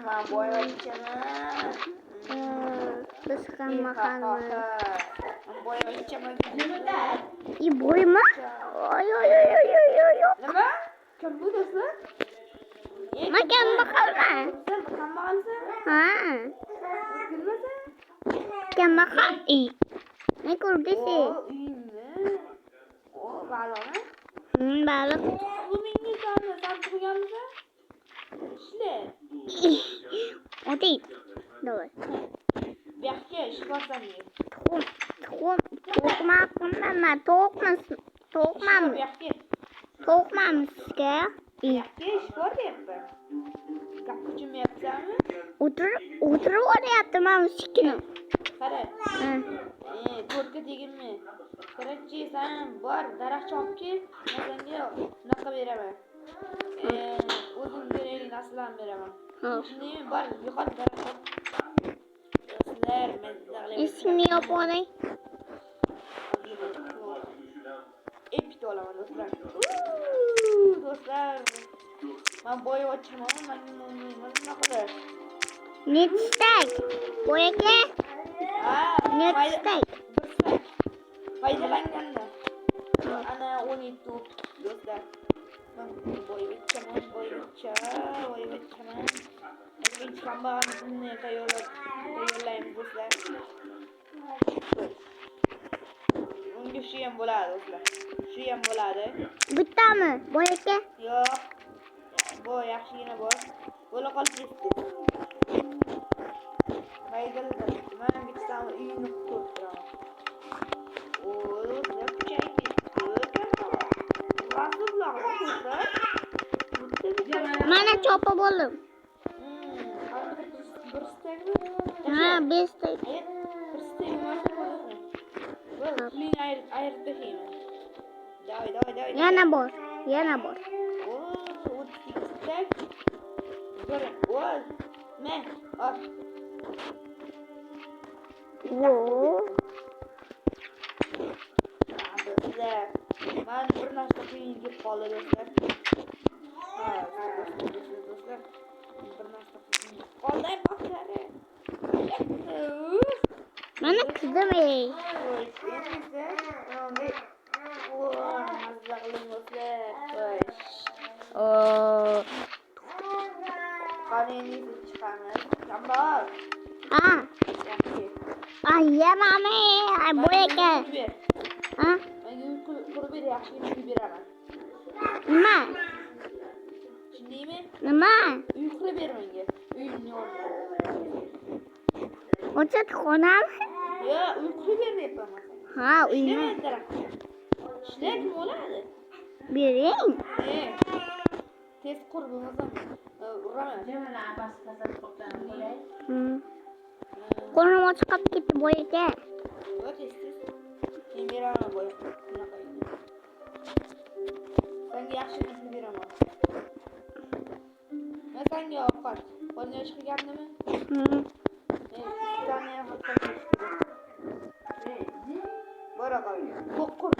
Ben boyayacağım. Kıskanmakanlar. Ben boyayacağım. İyi boyama. Oy oy oy oy oy oy. Nima? Kim bu do'stlar? Makan bakalım. Sen bakan mısın? Ha. Gülmese? Makan bakalım. İyi. Ne kurgisi? O iyiymi? O balona. Balık. Bu mingi tane sen turgan mısın? İşte. O değil. Doğru. Yaxshi, shifosan ye. To'qmaqman. To'qmam. Yaxshi. To'qmamizga. Yaxshi, shifo deyapman. Gap kuchmayapsanmi? O'tirib olyapti mana mushukni. Qara. Ko'rga tegilma. Qarachi, sen bor daraxt chopib kel. Men senga unaqa beraman. O'zim kerakli narsalarni beraman. Shundaymi? Bor, yo'qol daraxt chop. Do'stlar, men Ismini yopib olay. Epik olaman do'stlar. Do'stlar. Men boyab o'tiraman. Men nima qilay? Netstak. Bo'yaka. Netstak. Foydalanganda. Ana 17 do'stlar. Men boyab o'tiraman. Hech kambag'allikni tayyorlaymiz do'stlar. Unga shu ham bo'ladi do'stlar. Shu ham bo'ladi. Bittami? Bo'yaka. Yo'q. Bu yaxshigina bor. Bo'la qolib ketdi. Maydalar. Men bittadan uyni qurib turaman. O, do'stlar, kuchayib ketdi. Rasululloh do'stlar. Mana chopib oldim. Bir stekmi? Ha, 5 stek. Bir stek mashina bo'ladimi? Pulingni ayirib tashlayman. Davay. Yana bor. O, 32 stek. Bir, oz. Men, ol. Wo. Do'stlar, men bir narsa qiyin kelib qoldi do'stlar. Do'stlar, bir narsa qiyin kelib qoldi boklari. Mana qizim ey. Qaringizni chiqamiz. Kambag'al. Ha. Yaxshi. Ay, yemami. Ay, bo'yaka. Ha? Menga qurib ber, yaxshigina uy beraman. Nima? Tushundingmi? Nima? Uy qurib ber menga. Uyimni o'rnida. O'cha xonam? Yo'q, uy qurib ber deyapman men senga. Ha, uyni. Ishlar kim bo'ladi? Bering. Tez qur bo'lmasam uraman. Qo'lim ochib qolib ketdi bo'yaka. Yo'q, tez. Men beraman bo'yab. Bunaqa uyni. Senga yaxshi uyni beraman. Men senga ovqat. Qo'lni chiqargandimi? Tane hotel. Bora qo'y. Qur.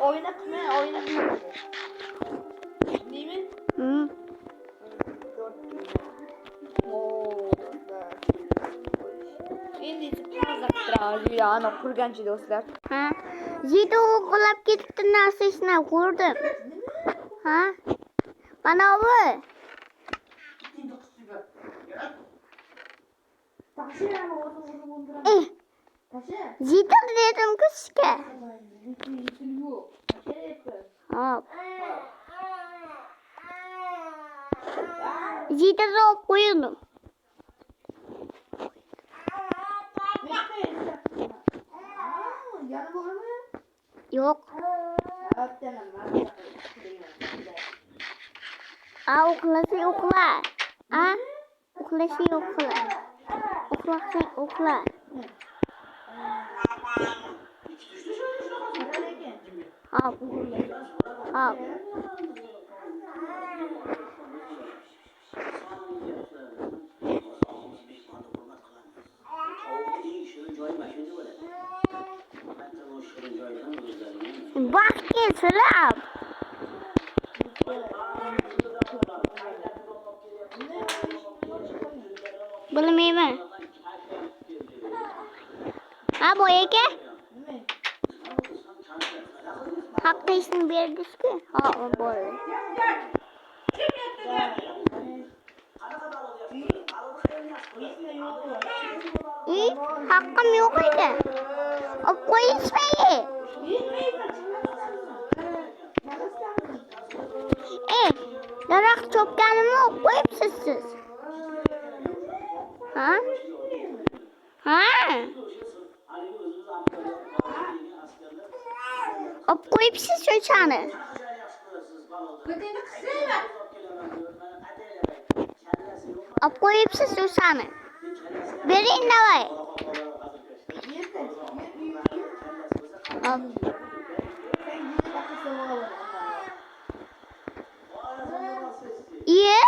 Oyna qilma. Nima? Endi ana qurganchi do'stlar. Ha? Jido qolib ketdi narsasini ko'rdim. Ha? Mana bu. Jido dedim kuzga. Hop. Jido olib qo'ydim. Yana bormi? Yo'q. Uxlasang uxla. Uxlasang uxla. Uxlasang uxla. Hop. Bak, selam. Bilmayman. Ha bu aka? Nima? Haqqingizni berdingiz-ku. Ha, bo'ldi. Haqqim yo'q edi. Olib qo'yishmaydi. Daraxt chopganimni olib qo'yibsiz siz. Ha? Ha? Olib qo'yibsiz o'chani. Olib qo'yibsiz o'chani. Bering davay. Iya.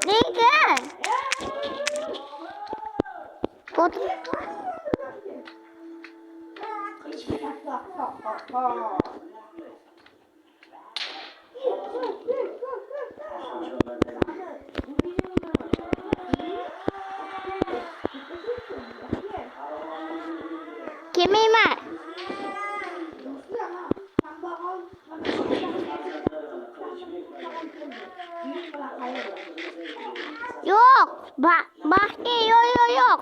Nega? Foto. Kemiman. Yok. Bahçe yok.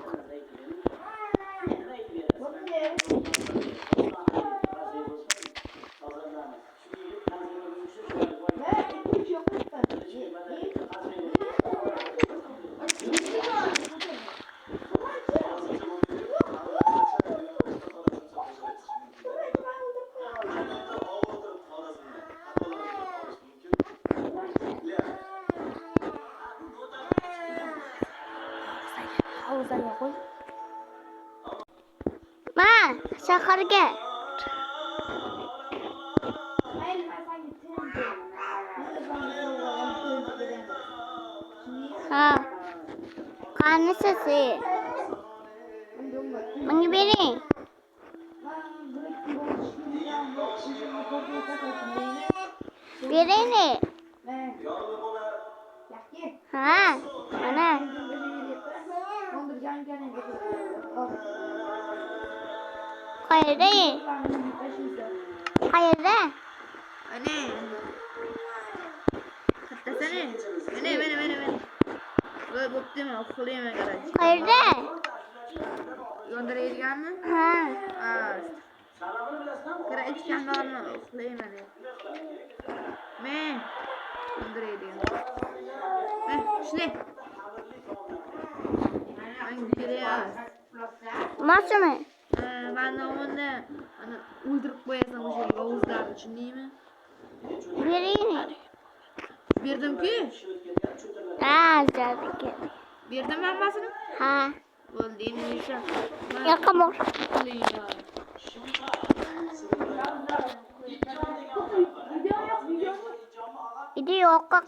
Havuzlarga qo'y. Ma, shaharga. Ha. Qanisi? Menga bering. Beraymi? Ha, mana. Qayerda? Qayerda? Ana. Kattasini. Mana. Voy bo'ptimi? Uxlayman qarang. Qayerda? Yondirayotganmi? Ha. Kira ichganlarni uxlayman deb. Men yondirayotgan. Shunday. Masumi? Mana uni o'ldirib qo'yasan o'sha yovuzlarni, tushundingmi? Bering. Berdim-ku. Ha, zalga. Berdim hammasini? Ha. Bo'ldi, endi o'sha. Yoqqa bor. Idi yoqqa.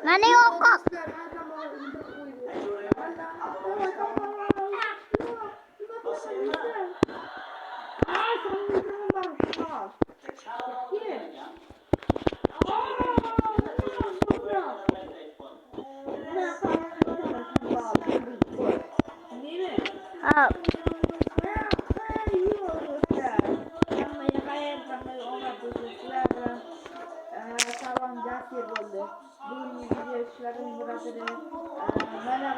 Mana yoqqa. Al. Salon jasir bo'ldi. Bugungi video ishlarim burasida mana